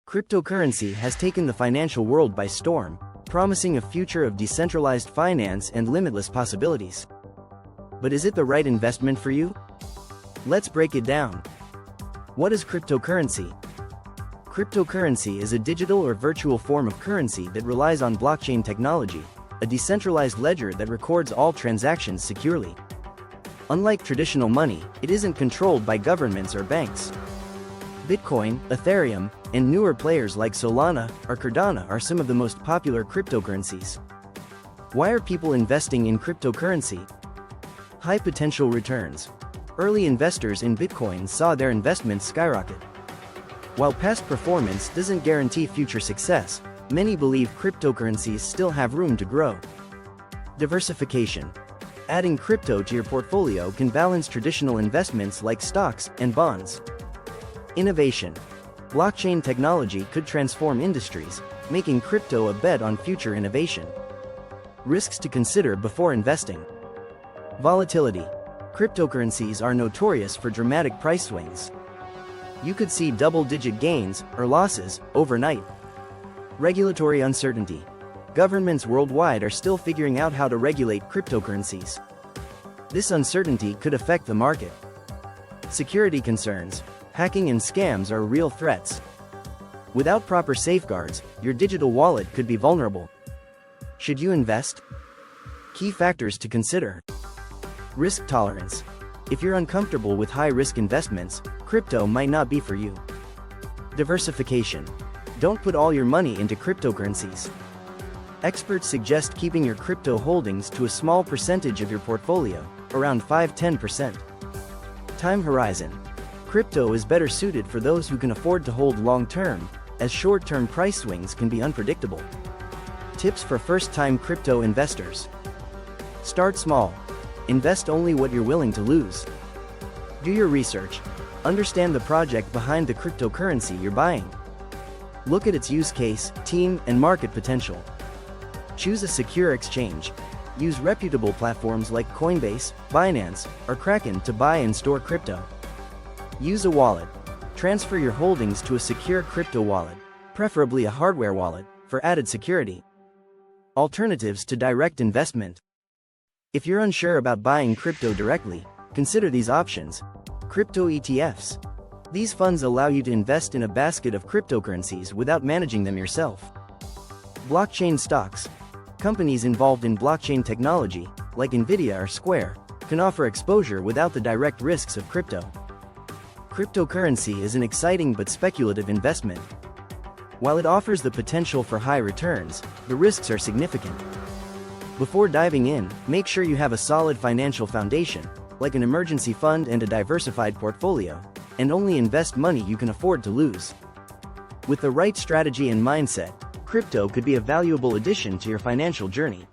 Cryptocurrency has taken the financial world by storm, promising a future of decentralized finance and limitless possibilities. But is it the right investment for you? Let's break it down. What is cryptocurrency? Cryptocurrency is a digital or virtual form of currency that relies on blockchain technology, a decentralized ledger that records all transactions securely. Unlike traditional money, it isn't controlled by governments or banks. Bitcoin, Ethereum, and newer players like Solana or Cardano are some of the most popular cryptocurrencies. Why are people investing in cryptocurrency? High potential returns. Early investors in Bitcoin saw their investments skyrocket. While past performance doesn't guarantee future success, many believe cryptocurrencies still have room to grow. Diversification. Adding crypto to your portfolio can balance traditional investments like stocks and bonds. Innovation. Blockchain technology could transform industries, making crypto a bet on future innovation. Risks to consider before investing. Volatility. Cryptocurrencies are notorious for dramatic price swings. You could see double-digit gains or losses overnight. Regulatory uncertainty. Governments worldwide are still figuring out how to regulate cryptocurrencies. This uncertainty could affect the market. Security concerns. Hacking and scams are real threats. Without proper safeguards, your digital wallet could be vulnerable. Should you invest? Key factors to consider. Risk tolerance. If you're uncomfortable with high-risk investments, crypto might not be for you. Diversification. Don't put all your money into cryptocurrencies. Experts suggest keeping your crypto holdings to a small percentage of your portfolio, around 5–10%. Time horizon. Crypto is better suited for those who can afford to hold long-term, as short-term price swings can be unpredictable. Tips for first-time crypto investors. Start small. Invest only what you're willing to lose. Do your research. Understand the project behind the cryptocurrency you're buying. Look at its use case, team, and market potential. Choose a secure exchange. Use reputable platforms like Coinbase, Binance, or Kraken to buy and store crypto. Use a wallet. Transfer your holdings to a secure crypto wallet, preferably a hardware wallet, for added security. Alternatives to direct investment. If you're unsure about buying crypto directly, consider these options. Crypto ETFs. These funds allow you to invest in a basket of cryptocurrencies without managing them yourself. Blockchain stocks. Companies involved in blockchain technology, like Nvidia or Square, can offer exposure without the direct risks of crypto. Cryptocurrency is an exciting but speculative investment. While it offers the potential for high returns, the risks are significant. Before diving in, make sure you have a solid financial foundation, like an emergency fund and a diversified portfolio, and only invest money you can afford to lose. With the right strategy and mindset, crypto could be a valuable addition to your financial journey.